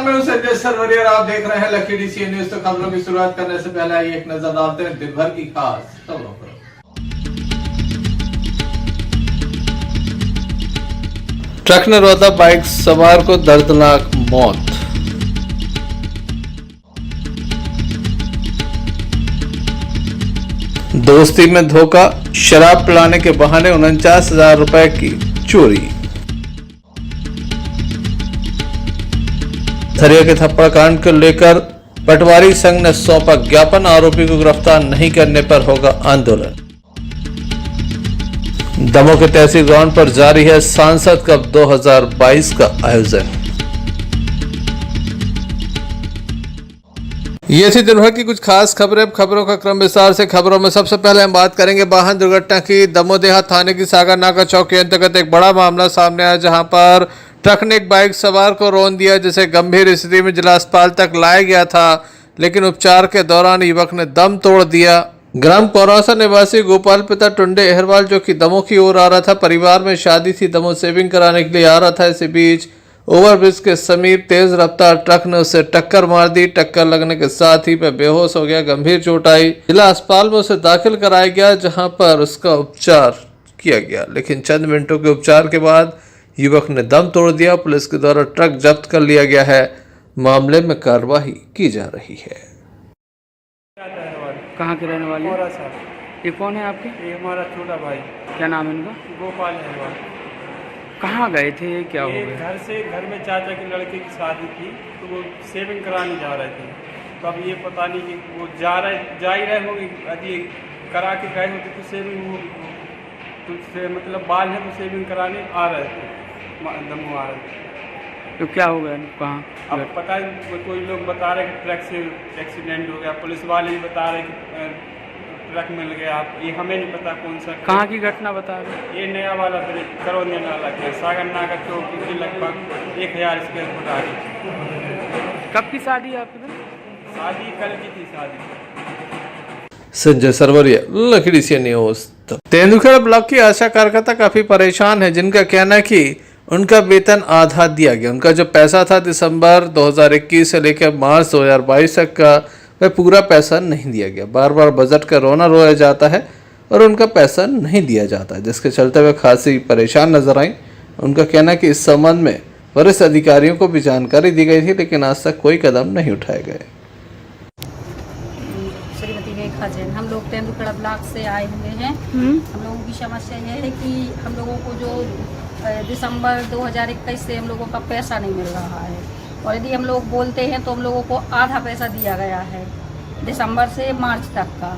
नमस्कार, मैं हूं संजय सरवरिया और आप देख रहे हैं लकी डीसी न्यूज। तो खबरों की शुरुआत करने से पहले आइए एक नजर डालते हैं दिन भर की खास खबरों पर। ट्रक ने रोता बाइक सवार को, दर्दनाक मौत। दोस्ती में धोखा, शराब पिलाने के बहाने 49,000 रुपए की चोरी। थरिया के थप्पड़ कांड को लेकर पटवारी संघ ने सौंपा ज्ञापन, आरोपी को गिरफ्तार नहीं करने पर होगा आंदोलन। दमोह के तहसील ग्राउंड पर जारी है सांसद कप 2022 का आयोजन। ये थी दिन भर की कुछ खास खबरें। खबरों का क्रम विस्तार से। खबरों में सबसे पहले हम बात करेंगे वाहन दुर्घटना की। दमोह देहात थाने की सागर नाका चौक के अंतर्गत एक बड़ा मामला सामने आया, जहां पर ट्रक ने एक बाइक सवार को रौंद दिया, जिसे गंभीर स्थिति में जिला अस्पताल तक लाया गया था, लेकिन उपचार के दौरान युवक ने दम तोड़ दिया। ग्राम पौरासा निवासी गोपाल पिता टुंडे अहरवाल, जो कि दमोह की ओर आ रहा था, परिवार में शादी थी, दमोह सेविंग कराने के लिए आ रहा था। इसी बीच ओवरब्रिज के समीप तेज रफ्तार ट्रक ने उसे टक्कर मार दी। टक्कर लगने के साथ ही वह बेहोश हो गया, गंभीर चोट आई। जिला अस्पताल में उसे दाखिल कराया गया, जहां पर उसका उपचार किया गया, लेकिन चंद मिनटों के उपचार के बाद युवक ने दम तोड़ दिया। पुलिस के द्वारा ट्रक जब्त कर लिया गया है। मामले में कार्रवाई की जा रही है। कहाँ के रहने वाले? ये कौन है आपके? ये हमारा छोटा भाई। क्या नाम है इनका? गोपाल अहरवाल। कहाँ गए थे, क्या हो गया? घर में चाचा के लड़के की शादी थी, तो वो सेविंग कराने जा रहे थे। तो अब ये पता नहीं कि वो जा ही रहे होंगे, यदि करा के गए होते तो सेविंग तो मतलब बाल है तो सेविंग कराने आ रहे थे, दमोह आ रहे थे। तो क्या हो गया? कहाँ? अब पता है, कोई लोग बता रहे कि ट्रक से एक्सीडेंट हो गया, पुलिस वाले भी बता रहे कि ट्रक मिल गया। ये हमें नहीं पता कौन सा। कहाँ की घटना बता रहे? ये नया वाला करौंदिया नाला के सागर नाका चौक की लगभग 1000 स्क्वायर फुट आ रही। कब की शादी है आपकी? शादी कल की थी शादी। Sanjay Sarwaria, Lucky DC News. Tendulkheda block की आशा कार्यकर्ता काफी परेशान है, जिनका कहना है कि उनका वेतन आधा दिया गया। उनका जो पैसा था दिसंबर 2021 से लेकर मार्च 2022 तक का, वह पूरा पैसा नहीं दिया गया। बार बार बजट का रोना रोया जाता है और उनका पैसा नहीं दिया जाता, जिसके चलते वे खासी परेशान नजर आई। उनका कहना है कि इस संबंध में वरिष्ठ अधिकारियों को भी जानकारी दी गई थी, लेकिन आज तक कोई कदम नहीं उठाए गए। हम लोग तेंदुलखेड़ा ब्लॉक से आए हुए हैं। हम लोगों की समस्या यह है कि हम लोगों को जो दिसंबर 2021 से हम लोगों का पैसा नहीं मिल रहा है, और यदि हम लोग बोलते हैं तो हम लोगों को आधा पैसा दिया गया है। दिसंबर से मार्च तक का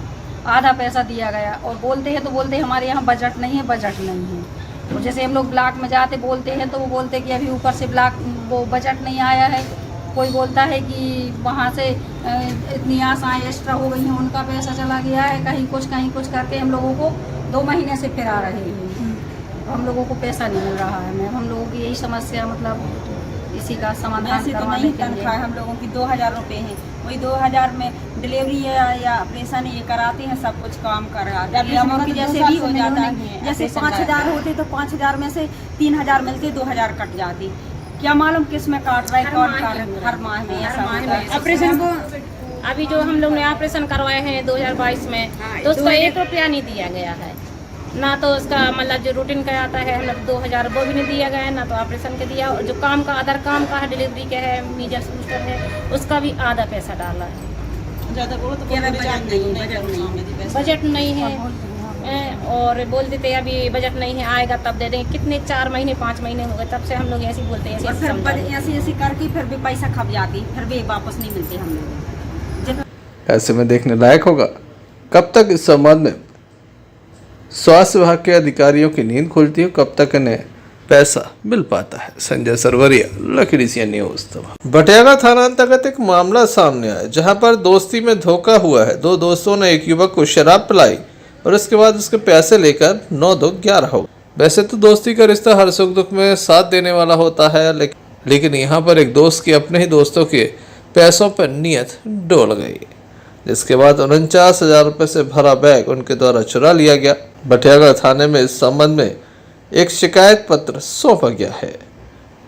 आधा पैसा दिया गया, और बोलते हैं तो बोलते हैं हमारे यहाँ बजट नहीं है, बजट नहीं है। और जैसे हम लोग ब्लॉक में जाते बोलते हैं तो वो बोलते हैं कि अभी ऊपर से ब्लॉक वो बजट नहीं आया है। कोई बोलता है कि वहाँ से इतनी आशाएँ एक्स्ट्रा हो गई हैं, उनका पैसा चला गया है, कहीं कुछ करके हम लोगों को 2 महीने से फिरा रहे हैं। हम लोगों को पैसा नहीं मिल रहा है। मैम, हम लोगों की यही समस्या, मतलब इसी का समाधान करवाने के लिए। हम लोगों की 2000 रुपये हैं, वही 2000 में डिलीवरी या ऑपरेशन ये कराते हैं, सब कुछ काम कराते हैं। जैसे भी हो जाता है, जैसे 5000 होते तो 5000 में से 3000 मिलते, 2000 कट जाती। क्या मालूम किस में काट रहा है, हर माह में ऑपरेशन को। अभी जो हम लोग ने ऑपरेशन करवाए हैं 2022 में, तो उसका 1 रुपया नहीं दिया गया है ना। तो उसका मतलब जो रूटीन का आता है, मतलब 2000 वो भी नहीं दिया गया है ना, तो ऑपरेशन के दिया। और जो काम का अदर काम का है, डिलीवरी के है, मीजल्स बूस्टर है, उसका भी आधा पैसा डाला है। बजट नहीं है, और बोल देते हैं अभी बजट नहीं है, आएगा तब दे देंगे। कितने 4 महीने 5 महीने हो गए तब से हम लोग ऐसे बोलते हैं, ऐसे करके फिर भी पैसा खप जाती, फिर भी वापस नहीं मिलते हम लोग। ऐसे में देखने लायक होगा कब तक इस संबंध में स्वास्थ्य विभाग के अधिकारियों की नींद खुलती है, कब तक इन्हें पैसा मिल पाता है। Sanjay Sarwaria, Lucky DC News. Batiyala थाना अंतर्गत एक मामला सामने आया, जहां पर दोस्ती में धोखा हुआ है। 2 दोस्तों ने एक युवक को शराब पिलाई और उसके बाद उसके पैसे लेकर 9-2-11 हो। वैसे तो दोस्ती का रिश्ता हर सुख दुख में साथ देने वाला होता है, लेकिन यहाँ पर एक दोस्त की अपने ही दोस्तों के पैसों पर नीयत डोल गई, जिसके बाद 49,000 रुपये से भरा बैग उनके द्वारा चुरा लिया गया। बटियाला थाने में इस संबंध में एक शिकायत पत्र सौंपा गया है।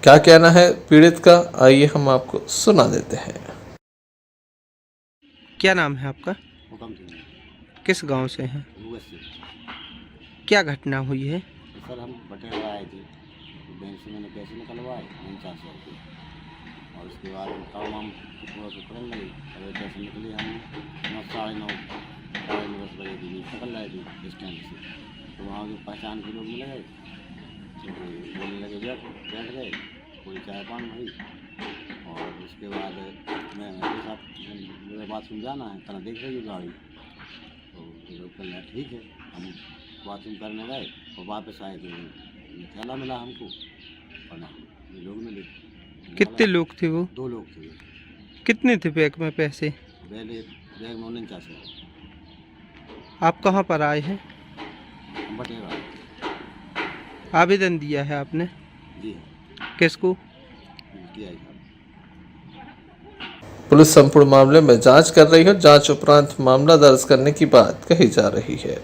क्या कहना है पीड़ित का, आइए हम आपको सुना देते हैं। क्या नाम है आपका? हुक्म सिंह किस गांव से हैं? भूगत से। क्या घटना हुई है? सर हम बटेरा आए थे, बैंक से मैंने पैसे निकलवाए 49,000 रुपये, और उसके बाद काम वाम थोड़ा सा करने लगे। और पैसे निकले हम 9, साढ़े 9 बजे के बीच निकल रहे थे स्टैंड से। तो वहाँ की पहचान के लोग मिल गए, तो बोलने लगे बैठ गए, कोई चाय पान भाई। और उसके बाद मैं मेरे साथ मेरे बाथरूम जाना है, तना देख रही हूँ गाड़ी, तो लोग कहना ठीक है। हम बाथरूम करने गए और वापस आए तो थैला मिला हमको, और ना ये लोग मिले। कितने लोग थे वो? 2 लोग थे। कितने थे बैग में पैसे? बैग में 49,000। आप कहाँ पर आए हैं? हम बटेरा। आवेदन दिया है आपने? जी हाँ, किसको? किया है। पुलिस संपूर्ण मामले में जांच कर रही है। जांच उपरांत मामला दर्ज करने की बात कही जा रही है।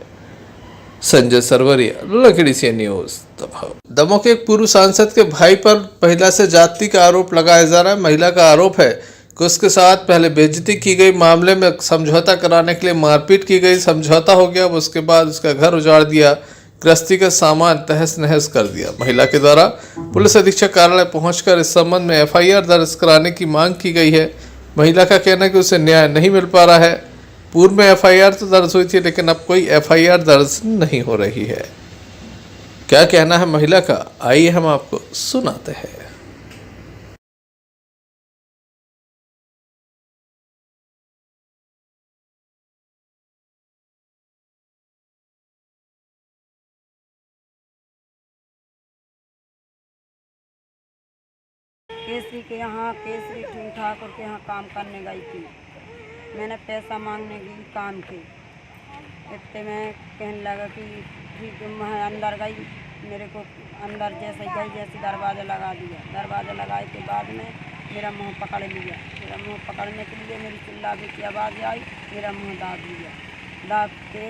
संजय सरवरिया, लकड़ी से न्यूज दमोह। दमोह के एक पूर्व सांसद के भाई पर महिला से जाति का आरोप लगाया जा रहा है। महिला का आरोप है कि उसके साथ पहले बेइज्जती की गई, मामले में समझौता कराने के लिए मारपीट की गई, समझौता हो गया, उसके बाद उसका घर उजाड़ दिया, गृहस्थी का सामान तहस नहस कर दिया। महिला के द्वारा पुलिस अधीक्षक कार्यालय पहुंचकर इस संबंध में FIR दर्ज कराने की मांग की गई है। महिला का कहना है कि उसे न्याय नहीं मिल पा रहा है। पूर्व में FIR तो दर्ज हुई थी, लेकिन अब कोई FIR दर्ज नहीं हो रही है। क्या कहना है महिला का, आइए हम आपको सुनाते हैं। केसरी के यहाँ, केसरी ठाकुर के यहाँ काम करने गई थी। मैंने पैसा मांगने गई काम के, इतने में कहने लगा कि ठीक है। मैं अंदर गई, मेरे को अंदर जैसे गई जैसे दरवाज़ा लगा दिया। दरवाज़ा लगाए के बाद में मेरा मुंह पकड़ लिया। मेरा मुंह पकड़ने के लिए मेरी चिल्लाने की आवाज़ आई, मेरा मुंह दाब लिया। दाब के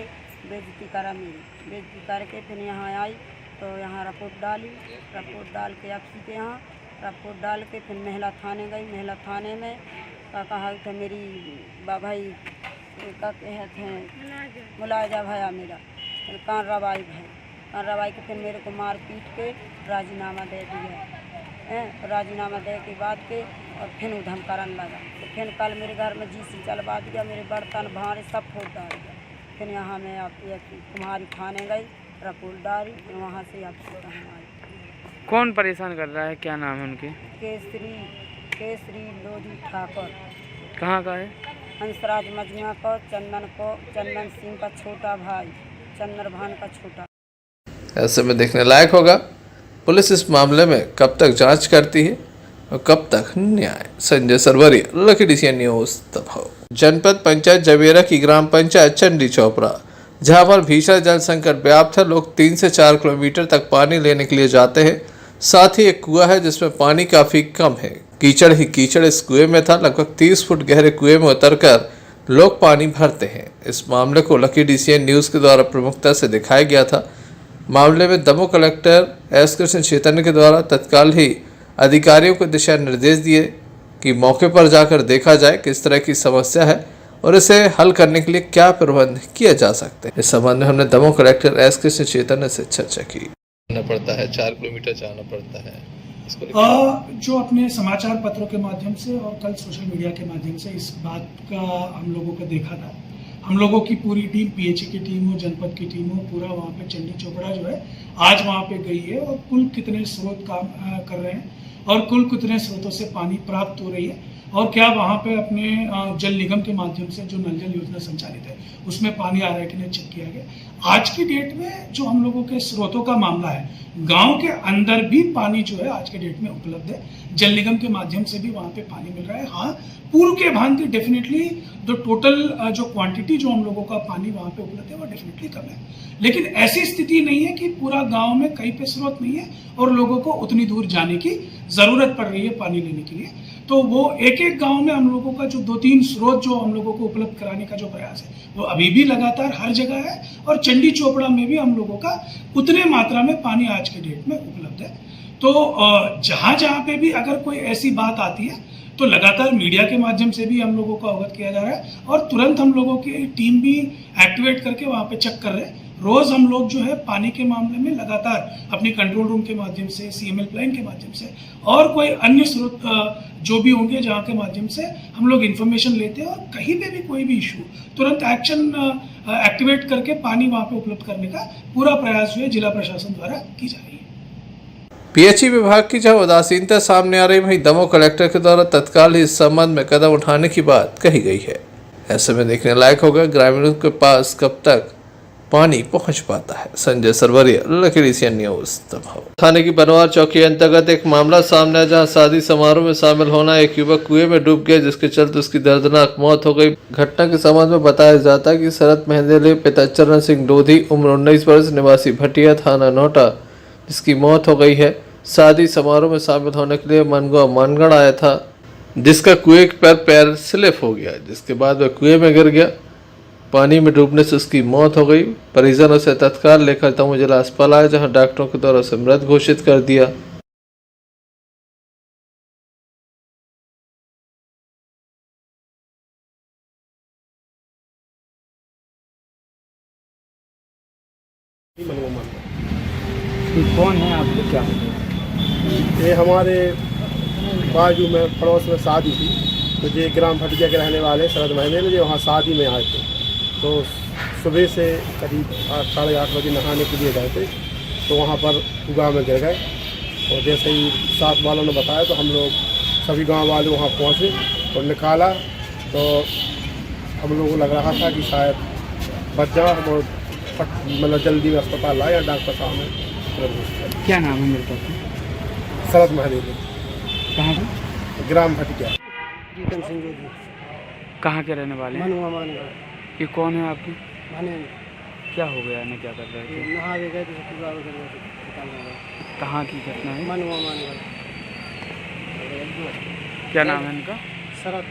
बेइज्जती करा मेरी, बेइज्जती करके फिर यहाँ आई तो यहाँ रिपोर्ट डाली। रिपोर्ट डाल के FC के यहाँ रिपोर्ट डाल के फिर महिला थाने गई। महिला थाने में कहा था मेरी भाई का कहते हैं मुलाजा भैया मेरा कान रवाई भाई, कान रवाई के फिर मेरे को मार पीट के राजीनामा दे दिया। राजीनामा दे के बाद के और फिर उधम करने लगा। तो फिर कल मेरे घर में GC चलवा दिया, मेरे बर्तन भारे सब फोड़ डाल दिया। फिर यहाँ मैं तुम्हारी थाने गई, रिपोर्ट डाली, वहाँ से आपसे आई। कौन परेशान कर रहा है, क्या नाम है उनके? केसरी लोधी ठाकुर। कहाँ का है? हंसराज मजमा को, चंदन सिंह का छोटा भाई, चंद्रभान का छोटा। ऐसे में देखने लायक होगा पुलिस इस मामले में कब तक जांच करती है और कब तक न्याय। संजय सरवरिया, लकड़ी से न्यूज दमोह। जनपद पंचायत जवेरा की ग्राम पंचायत चंडी चोपड़ा, जहां पर भीषण जल संकट व्याप्त है। लोग 3 से 4 किलोमीटर तक पानी लेने के लिए जाते हैं। साथ ही एक कुआं है जिसमें पानी काफी कम है। कीचड़ ही कीचड़ इस कुएं में था। लगभग 30 फुट गहरे कुएं में उतरकर लोग पानी भरते हैं। इस मामले को लकी DCN न्यूज के द्वारा प्रमुखता से दिखाया गया था। मामले में दमोह कलेक्टर S कृष्ण चैतन्य के द्वारा तत्काल ही अधिकारियों को दिशा निर्देश दिए कि मौके पर जाकर देखा जाए किस तरह की समस्या है और इसे हल करने के लिए क्या प्रबंध किया जा सकते हैं। इस संबंध में हमने दमोह कलेक्टर S कृष्ण चैतन्य से चर्चा की। पड़ता है 4 किलोमीटर जाना पड़ता है। जो अपने समाचार पत्रों के माध्यम से और कल सोशल मीडिया के माध्यम से इस बात का हम लोगों को देखा था। हम लोगों की पूरी टीम, PHA की टीम हो, जनपद की टीम हो, पूरा वहाँ पे चंडी चोपड़ा जो है आज वहाँ पे गई है और कुल कितने स्रोत काम कर रहे हैं और कुल कितने स्रोतों से पानी प्राप्त हो रही है और क्या वहाँ पे अपने जल निगम के माध्यम से जो नल जल योजना संचालित है उसमें पानी आ रहा है कि नहीं चेक किया गया। आज की डेट में जो हम लोगों के स्रोतों का मामला है, गांव के अंदर भी पानी जो है आज के डेट में उपलब्ध है। जल निगम के माध्यम से भी वहाँ पे पानी मिल रहा है। हाँ, पूर्व के भांति डेफिनेटली जो टोटल जो क्वांटिटी जो हम लोगों का पानी वहाँ पे उपलब्ध है वो डेफिनेटली कम है, लेकिन ऐसी स्थिति नहीं है कि पूरा गांव में कहीं पे स्रोत नहीं है और लोगों को उतनी दूर जाने की जरूरत पड़ रही है पानी लेने के लिए। तो वो एक एक गांव में हम लोगों का जो 2-3 स्रोत जो हम लोगों को उपलब्ध कराने का जो प्रयास है वो अभी भी लगातार हर जगह है और चंडी चोपड़ा में भी हम लोगों का उतने मात्रा में पानी आज के डेट में उपलब्ध है। तो जहाँ जहाँ पे भी अगर कोई ऐसी बात आती है तो लगातार मीडिया के माध्यम से भी हम लोगों को अवगत किया जा रहा है और तुरंत हम लोगों की टीम भी एक्टिवेट करके वहाँ पे चेक कर रहे हैं। रोज़ हम लोग जो है पानी के मामले में लगातार अपनी कंट्रोल रूम के माध्यम से, CML प्लान के माध्यम से और कोई अन्य स्रोत जो भी होंगे जहाँ के माध्यम से हम लोग इन्फॉर्मेशन लेते हैं और कहीं पे भी कोई भी इशू तुरंत एक्शन एक्टिवेट करके पानी वहाँ पे उपलब्ध करने का पूरा प्रयास जो है जिला प्रशासन द्वारा की जा रही है। पीएचई विभाग की जहां उदासीनता सामने आ रही, वहीं दमोह कलेक्टर के द्वारा तत्काल ही इस संबंध में कदम उठाने की बात कही गई है। ऐसे में देखने लायक होगा ग्रामीणों के पास कब तक पानी पहुंच पाता है। Sanjay Sarwaria, Lucky CN news, Damoh. थाने की बनवार चौकी अंतर्गत एक मामला सामने आया जहां शादी समारोह में शामिल होना एक युवक कुएं में डूब गया, जिसके चलते उसकी दर्दनाक मौत हो गई। घटना के संबंध में बताया जाता है कि शरद मेहंदेले पिता चरण सिंह लोधी, उम्र 19 वर्ष, निवासी भटिया, थाना नोटा, जिसकी मौत हो गई है। शादी समारोह में शामिल होने के लिए मनगुआ मानगढ़ आया था, जिसका कुएं पर पैर स्लिप हो गया, जिसके बाद वह कुएं में गिर गया। पानी में डूबने से उसकी मौत हो गई। परिजनों से तत्काल लेकर दमोह जिला अस्पताल आया, जहां डॉक्टरों के द्वारा उसे मृत घोषित कर दिया। कौन है आपको, क्या है? ये हमारे बाजू में पड़ोस में शादी थी, तो ये ग्राम भटिया के रहने वाले शरद महीने में जो वहाँ शादी में आए थे, तो सुबह से करीब 8 साढ़े 8 बजे नहाने के लिए गए थे, तो वहाँ पर गाँव में गिर गए। और जैसे ही साथ वालों ने बताया तो हम लोग सभी गांव वाले वहाँ पहुँचे और निकाला, तो हम लोगों को लग रहा था कि शायद बच जाओ, और मतलब जल्दी में अस्पताल लाए या डॉक्टर साहब ने। क्या नाम है मेरे पास? शरद महादेव, कहाँ का? ग्राम भटिया। जीतन सिंह जी, कहाँ के रहने वाले हैं? मनुआ मानगढ़। ये कौन है आपकी? भाने क्या हो गया ना, क्या कर रहे थे? नहा भी गए थे, पूरा कर गए थे। कहाँ की घटना है? मनुआ मानगढ़। क्या नाम है इनका? शरद।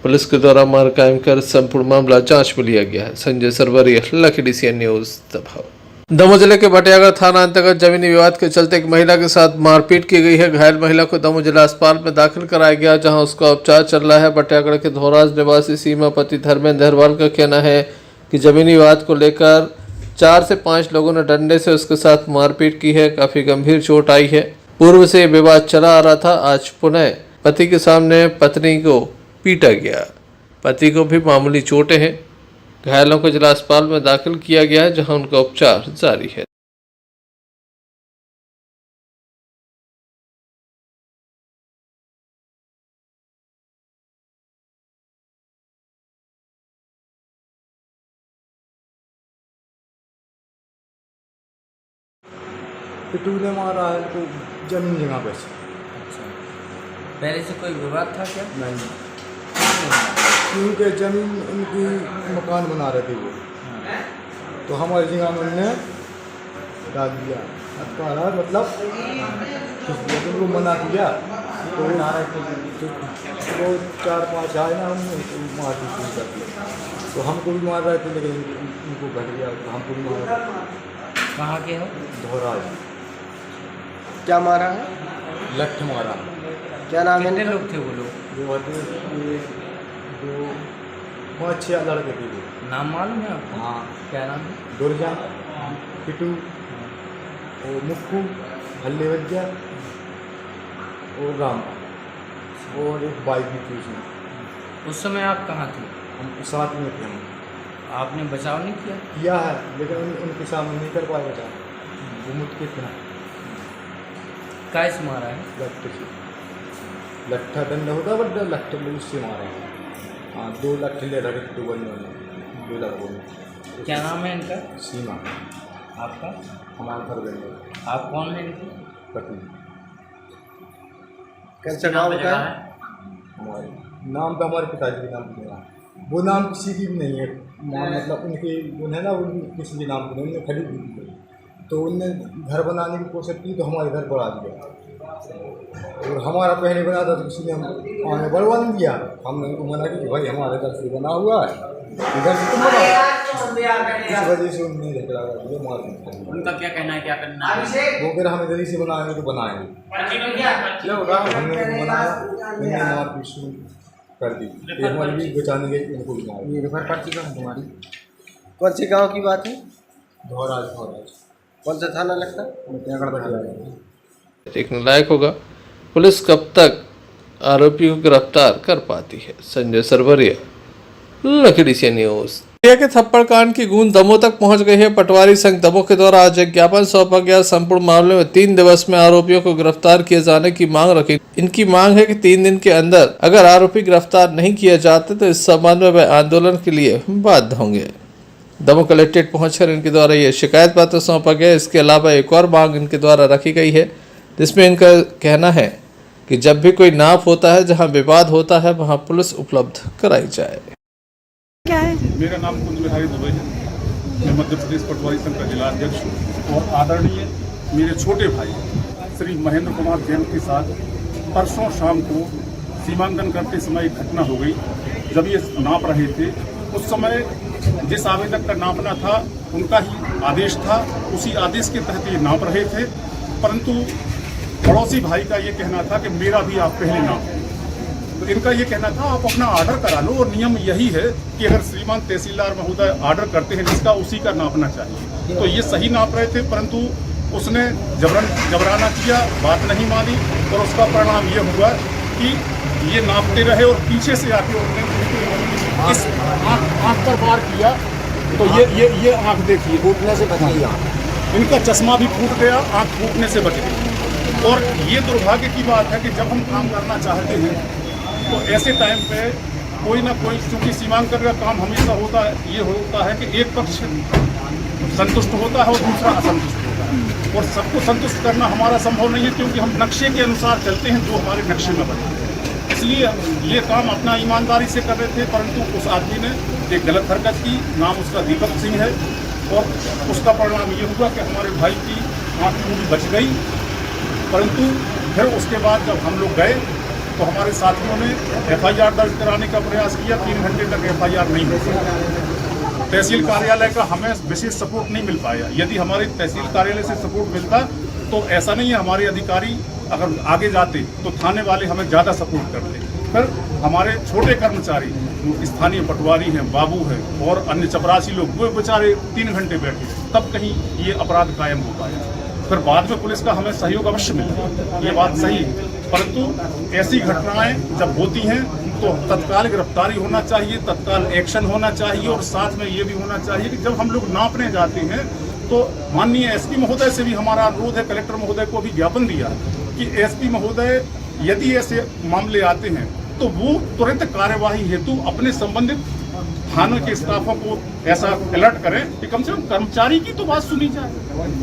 पुलिस के द्वारा मार कायम कर संपूर्ण मामला जांच में लिया गया है। Sanjay Sarwaria, Lucky CN news, Damoh. Damoh जिले के बटियागढ़ थाना अंतर्गत जमीनी विवाद के चलते एक महिला के साथ मारपीट की गई है। घायल महिला को दमोह जिला अस्पताल में दाखिल कराया गया, जहां उसका उपचार चल रहा है। बटियागढ़ के धोराज निवासी सीमा पति धर्मेंद्र अहरवाल का कहना है कि जमीनी विवाद को लेकर 4 से 5 लोगों ने डंडे से उसके साथ मारपीट की है। काफी गंभीर चोट आई है। पूर्व से विवाद चला आ रहा था। आज पुनः पति के सामने पत्नी को पीटा गया। पति को भी मामूली चोटें हैं। घायलों को जिला अस्पताल में दाखिल किया गया है, जहां उनका उपचार जारी है। पिटू ने मारा है तो जमीन जगह पे से। पहले से कोई विवाद था क्या? नहीं, क्योंकि जमीन उनकी मकान बना रहे थे वो, तो हमारी जगह में उन्होंने डाल दिया। अतकारा मतलब उनको मना किया तो वो 4-5 आए ना, उनको मार दी शुरू कर दिया। तो हमको भी मार रहे थे, लेकिन उनको घट गया, तो हमको भी मारा। कहाँ के हो? धोराज। क्या मारा है? लठ मारा। क्या नाम है? कितने लोग थे वो लोग? जो होते 5-6 लड़के थे वो। नाम मालूम है आपको? हाँ। क्या नाम है? दुर्जा, पिटू और मुक्कू, हल्ले वज्जा और राम, और एक बाइक भी थी उसमें। उस समय आप कहाँ थे? हम साथ में थे। हम आपने बचाव नहीं किया? किया है, लेकिन उनके सामने नहीं कर पाए बचा। वो मुझके थे। कैसे मारा है? लट्ठ से। लट्ठा दंड होता बड़ा, लट्ठ में उससे मारा है। हाँ, 2 लट्ठ ले रहे थे, 2 लड़कों ने। क्या नाम है इनका? सीमा। आपका? हमारे घर गए। आप कौन है इनकी पत्नी। कैसे नाम बताया? हमारे नाम तो हमारे पिताजी के नाम पे है। वो नाम किसी की भी नहीं है। नाम मतलब उनके उन्हें ना, उन किसी के नाम पे नहीं, उन्हें खरीद दी। तो उनने घर बनाने की कोशिश की, तो हमारे घर बढ़ा दिया। और हमारा पहले बना था, तो किसी ने आगे बढ़वा नहीं दिया। हमने उनको मना की कि भाई हमारे घर से बना हुआ है, इधर से तुम बनाओ। इस वजह से उन्हें झगड़ा कर दिया, मार पीट। उनका क्या कहना है, क्या करना है? वो फिर हम इधर ही से बनाएंगे तो बनाएंगे, हमने बनाया, उन्हें मार पीट शुरू कर दी। हमारी भी बचाने के उनको भी मार। पर्ची कहाँ तुम्हारी? कौन से गांव की बात है? धौराज। कौन सा थाना लगता है? देखने लायक होगा पुलिस कब तक आरोपी को गिरफ्तार कर पाती है। संजय सरवरिया, लखड़ी से न्यूज। के थप्पड़ कांड की गूंज दमोह तक पहुंच गई है। पटवारी संघ दमोह के द्वारा आज एक ज्ञापन सौंपा गया। संपूर्ण मामले में 3 दिवस में आरोपियों को गिरफ्तार किए जाने की मांग रखी। इनकी मांग है कि 3 दिन के अंदर अगर आरोपी गिरफ्तार नहीं किए जाते तो इस संबंध में वे आंदोलन के लिए बाध्य होंगे। दमोह कलेक्ट्रेट पहुंचकर इनके द्वारा ये शिकायत पत्र सौंपा गया। इसके अलावा एक और मांग इनके द्वारा रखी गई है, जिसमें इनका कहना है कि जब भी कोई नाप होता है, जहां विवाद होता है, वहां पुलिस उपलब्ध कराई जाए। क्या है? मेरा नाम कुंज बिहारी दुबे है। मैं मध्य प्रदेश पटवारी संघ का जिला अध्यक्ष हूँ और आदरणीय मेरे छोटे भाई श्री महेंद्र कुमार जैन के साथ परसों शाम को सीमांकन करते समय एक घटना हो गई। जब ये नाप रहे थे उस समय जिस आवेदक का नापना था उनका ही आदेश था, उसी आदेश के तहत ये नाप रहे थे, परंतु पड़ोसी भाई का ये कहना था कि मेरा भी आप पहले नाप। तो इनका ये कहना था आप अपना ऑर्डर करा लो, और नियम यही है कि अगर श्रीमान तहसीलदार महोदय ऑर्डर करते हैं जिसका उसी का नापना चाहिए। तो ये सही नाप रहे थे, परंतु उसने जबराना किया, बात नहीं मानी, और उसका परिणाम ये हुआ कि ये नापते रहे और पीछे से आके उन्होंने इस आँख पर वार किया। तो ये आँख देखिए, फूटने से बच गई। इनका चश्मा भी फूट गया, आँख फूटने से बच गई। और ये दुर्भाग्य की बात है कि जब हम काम करना चाहते हैं तो ऐसे टाइम पे कोई ना कोई, क्योंकि सीमांकन का काम हमेशा होता है, ये होता है कि एक पक्ष संतुष्ट होता है और दूसरा असंतुष्ट होता है, और सबको संतुष्ट करना हमारा संभव नहीं है, क्योंकि हम नक्शे के अनुसार चलते हैं जो हमारे नक्शे में बने। इसलिए ये काम अपना ईमानदारी से कर रहे थे, परंतु उस आदमी ने एक गलत हरकत की। नाम उसका दीपक सिंह है, और उसका परिणाम ये हुआ कि हमारे भाई की आँख पूरी बच गई। परंतु फिर उसके बाद जब हम लोग गए तो हमारे साथियों ने FIR दर्ज कराने का प्रयास किया। 3 घंटे तक FIR नहीं हो सका। तहसील कार्यालय का हमें विशेष सपोर्ट नहीं मिल पाया। यदि हमारे तहसील कार्यालय से सपोर्ट मिलता तो ऐसा नहीं है, हमारे अधिकारी अगर आगे जाते तो थाने वाले हमें ज़्यादा सपोर्ट करते। फिर हमारे छोटे कर्मचारी स्थानीय पटवारी हैं, बाबू हैं और अन्य चपरासी लोग, वो बेचारे 3 घंटे बैठे, तब कहीं ये अपराध कायम हो पाया। फिर बाद में पुलिस का हमें सहयोग अवश्य मिलता, ये बात सही है, परंतु ऐसी घटनाएं जब होती हैं तो तत्काल गिरफ्तारी होना चाहिए, तत्काल एक्शन होना चाहिए, और साथ में ये भी होना चाहिए कि जब हम लोग नापने जाते हैं तो माननीय SP महोदय से भी हमारा अनुरोध है, कलेक्टर महोदय को भी ज्ञापन दिया कि SP महोदय यदि ऐसे मामले आते हैं तो वो तुरंत कार्यवाही हेतु अपने संबंधित थानों के स्टाफों को ऐसा अलर्ट करें कि कम से कम कर्मचारी की तो बात सुनी जाए,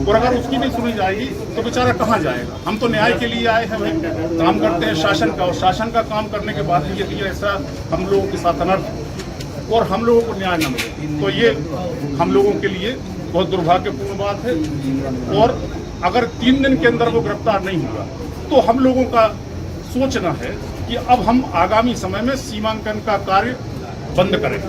और अगर उसकी नहीं सुनी जाएगी तो बेचारा कहाँ जाएगा। हम तो न्याय के लिए आए हैं भाई, काम करते हैं शासन का, और शासन का काम करने के बाद यदि ऐसा हम लोगों के साथ अनर्थ और हम लोगों को न्याय न मिले तो ये हम लोगों के लिए बहुत दुर्भाग्यपूर्ण बात है। और अगर 3 दिन के अंदर वो गिरफ्तार नहीं हुआ तो हम लोगों का सोचना है कि अब हम आगामी समय में सीमांकन का कार्य बंद करें।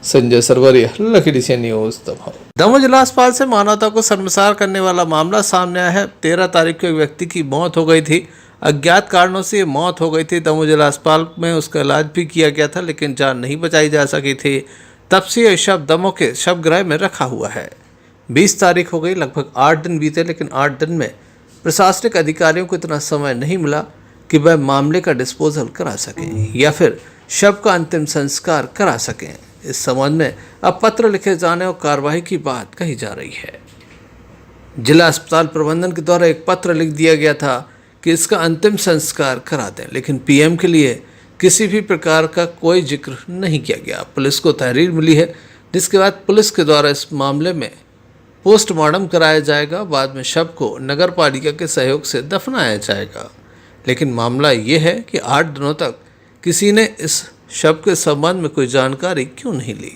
संजय सरवरिया, लखड़ी से न्यूज दमोह। दमोह जिला अस्पताल से मानवता को शर्मसार करने वाला मामला सामने आया है। 13 तारीख को एक व्यक्ति की मौत हो गई थी। अज्ञात कारणों से ये मौत हो गई थी। दमोह जिला अस्पताल में उसका इलाज भी किया गया था, लेकिन जान नहीं बचाई जा सकी थी। तब से यह शव दमोह के शवगृह में रखा हुआ है। 20 तारीख हो गई, लगभग 8 दिन बीते, लेकिन 8 दिन में प्रशासनिक अधिकारियों को इतना समय नहीं मिला कि वह मामले का डिस्पोजल करा सकें या फिर शव का अंतिम संस्कार करा सकें। इस संबंध में अब पत्र लिखे जाने और कार्रवाई की बात कही जा रही है। जिला अस्पताल प्रबंधन के द्वारा एक पत्र लिख दिया गया था कि इसका अंतिम संस्कार करा दें, लेकिन PM के लिए किसी भी प्रकार का कोई जिक्र नहीं किया गया। पुलिस को तहरीर मिली है, जिसके बाद पुलिस के द्वारा इस मामले में पोस्टमार्टम कराया जाएगा। बाद में शव को नगर पालिका के सहयोग से दफनाया जाएगा। लेकिन मामला ये है कि 8 दिनों तक किसी ने इस शव के संबंध में कोई जानकारी क्यों नहीं ली।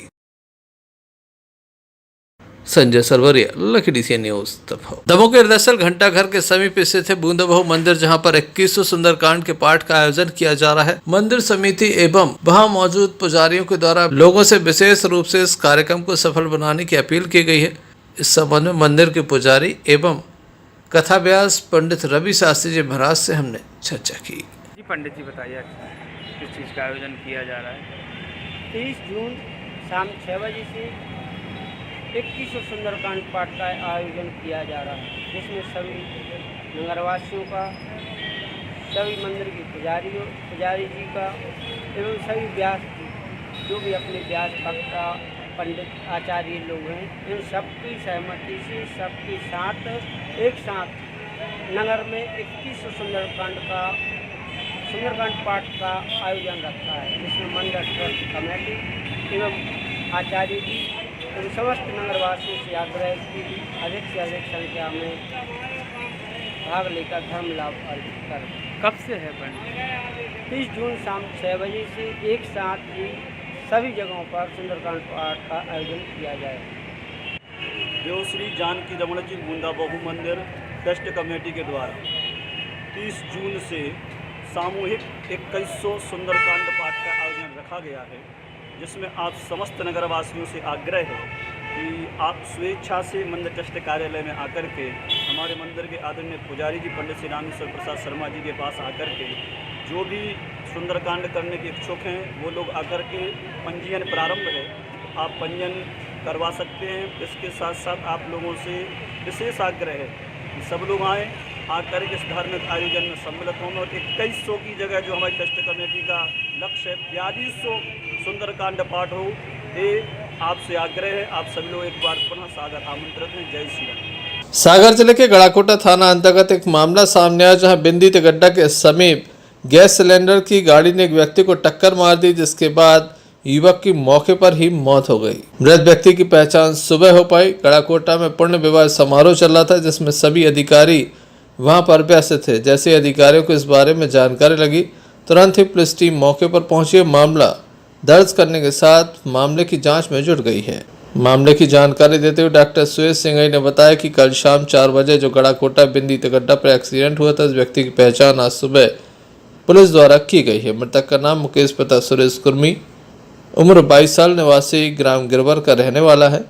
संजय सरवरिया, लखी DCN न्यूज दमोह। दमोह के दरअसल घंटा घर के समीप स्थित है बूंदा बहू मंदिर, जहां पर 2100 सुंदरकांड के पाठ का आयोजन किया जा रहा है। मंदिर समिति एवं वहां मौजूद पुजारियों के द्वारा लोगों से विशेष रूप से इस कार्यक्रम को सफल बनाने की अपील की गई है। इस संबंध में मंदिर के पुजारी एवं कथा व्यास पंडित रवि शास्त्री जी महाराज से हमने चर्चा की। जी पंडित जी बताइए किस चीज़ का आयोजन किया जा रहा है? 30 जून शाम 6 बजे से 2100 सुंदरकांड पाठ का आयोजन किया जा रहा है, जिसमें सभी नगरवासियों का, सभी मंदिर के पुजारी जी का एवं सभी व्यास जो भी अपने व्यास वक्ता पंडित आचार्य लोग हैं, इन सबकी सहमति से सबके साथ एक साथ नगर में 2100 सुंदरकांड पाठ का आयोजन रखा है, जिसमें मंदिर ट्रस्ट कमेटी एवं आचार्य जी एवं समस्त नगरवासियों से आग्रह की अधिक से अधिक संख्या में भाग लेकर धर्म लाभ अर्जित कर। कब से है पंडित? 30 जून शाम 6 बजे से एक साथ ही सभी जगहों पर सुंदरकांड पाठ का आयोजन किया जाए। देवश्री जानकी रमण जी बूंदा बहू मंदिर ट्रस्ट कमेटी के द्वारा 30 जून से सामूहिक 2100 सुंदरकांड पाठ का आयोजन रखा गया है, जिसमें आप समस्त नगरवासियों से आग्रह है कि आप स्वेच्छा से मंदिर ट्रस्ट कार्यालय में आकर के हमारे मंदिर के आदरणीय पुजारी जी पंडित श्री रामेश्वर प्रसाद शर्मा जी के पास आकर के जो भी सुंदरकांड करने के इच्छुक हैं वो लोग आकर के पंजीयन प्रारंभ है, आप पंजीयन करवा सकते हैं। इसके साथ साथ आप लोगों से विशेष आग्रह है कि सब लोग आएँ, आकर के इस धार्मिक आयोजन में सम्मिलित हों और 2100 की जगह जो हमारी ट्रस्ट कमेटी का लक्ष्य है 4200 सुंदरकांड पाठ हो, ये आपसे आग्रह है। आप सभी लोग एक बार पुनः सादर आमंत्रित हैं। जय श्री राम। सागर जिले के गड़ाकोटा थाना अंतर्गत एक मामला सामने आया, जहां बिंदी तिगड्डा के समीप गैस सिलेंडर की गाड़ी ने एक व्यक्ति को टक्कर मार दी, जिसके बाद युवक की मौके पर ही मौत हो गई। मृत व्यक्ति की पहचान सुबह हो पाई। गड़ाकोटा में पुण्य विवाह समारोह चल रहा था, जिसमें सभी अधिकारी वहां पर व्यस्त थे। जैसे अधिकारियों को इस बारे में जानकारी लगी, तुरंत ही पुलिस टीम मौके पर पहुंची। मामला दर्ज करने के साथ मामले की जांच में जुट गई है। मामले की जानकारी देते हुए डॉक्टर सुरेश सिंघई ने बताया कि कल शाम 4 बजे जो गड़ाकोटा बिंदी तिगड्डा पर एक्सीडेंट हुआ था, इस व्यक्ति की पहचान आज सुबह पुलिस द्वारा की गई है। मृतक का नाम मुकेश पिता सुरेश कुर्मी, उम्र 22 साल, निवासी ग्राम गिरवर का रहने वाला है।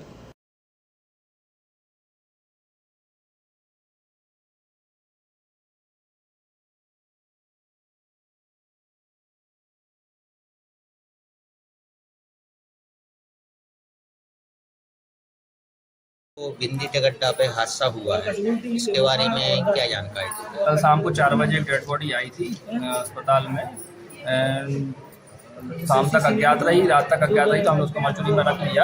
तो बिंदी तिगड्डा पे हादसा हुआ है, इसके बारे में क्या जानकारी? कल शाम को 4 बजे एक डेड बॉडी आई थी अस्पताल में। शाम तक अज्ञात रही, रात तक अज्ञात रही, तो हमने उसको मरचुरी में रख लिया।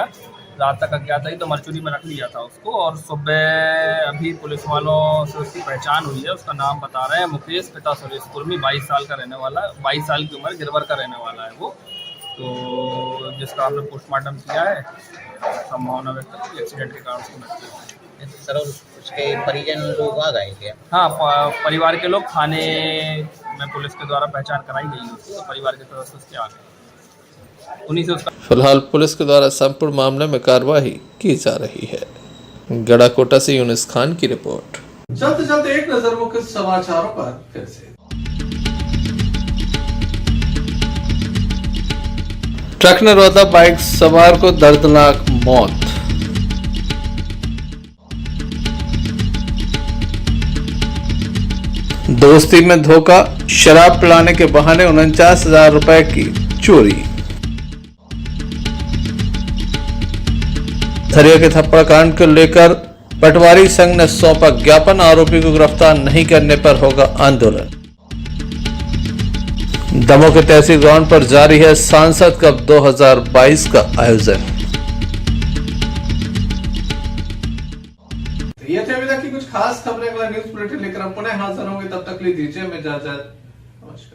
रात तक अज्ञात रही तो मरचुरी में रख लिया था उसको, और सुबह अभी पुलिस वालों से उसकी पहचान हुई है। उसका नाम बता रहे हैं मुकेश पिता सुरेश कुर्मी, 22 साल का रहने वाला है, 22 साल की उम्र, गिरवर का रहने वाला है वो। तो जिसका हमने पोस्टमार्टम किया है, संभावना व्यक्त है एक्सीडेंट के कारण उसकी मृत्यु। सर उसके परिजन लोग आ गए क्या? हाँ, परिवार के लोग थाने में पुलिस के द्वारा पहचान कराई गई उसकी, तो परिवार के सदस्य उसके आ गए, उन्हीं से उसका। फिलहाल पुलिस के द्वारा संपूर्ण मामले में कार्रवाई की जा रही है। गड़ाकोटा से यूनिस खान की रिपोर्ट। चलते चलते एक नजर मुख्य समाचारों पर फिर से। ट्रक ने रोदा बाइक सवार को दर्दनाक मौत। दोस्ती में धोखा, शराब पिलाने के बहाने 49,000 रुपए की चोरी। धरिया के थप्पड़ कांड को लेकर पटवारी संघ ने सौंपा ज्ञापन, आरोपी को गिरफ्तार नहीं करने पर होगा आंदोलन। दमोह के तहसील ग्राउंड पर जारी है सांसद कप 2022 का आयोजन। ये थे अभी तक की कुछ खास खबरें। न्यूज बुलेटिन लेकर हम पुनः हाजिर होंगे, तब तक लीजिए इजाजत। नमस्कार।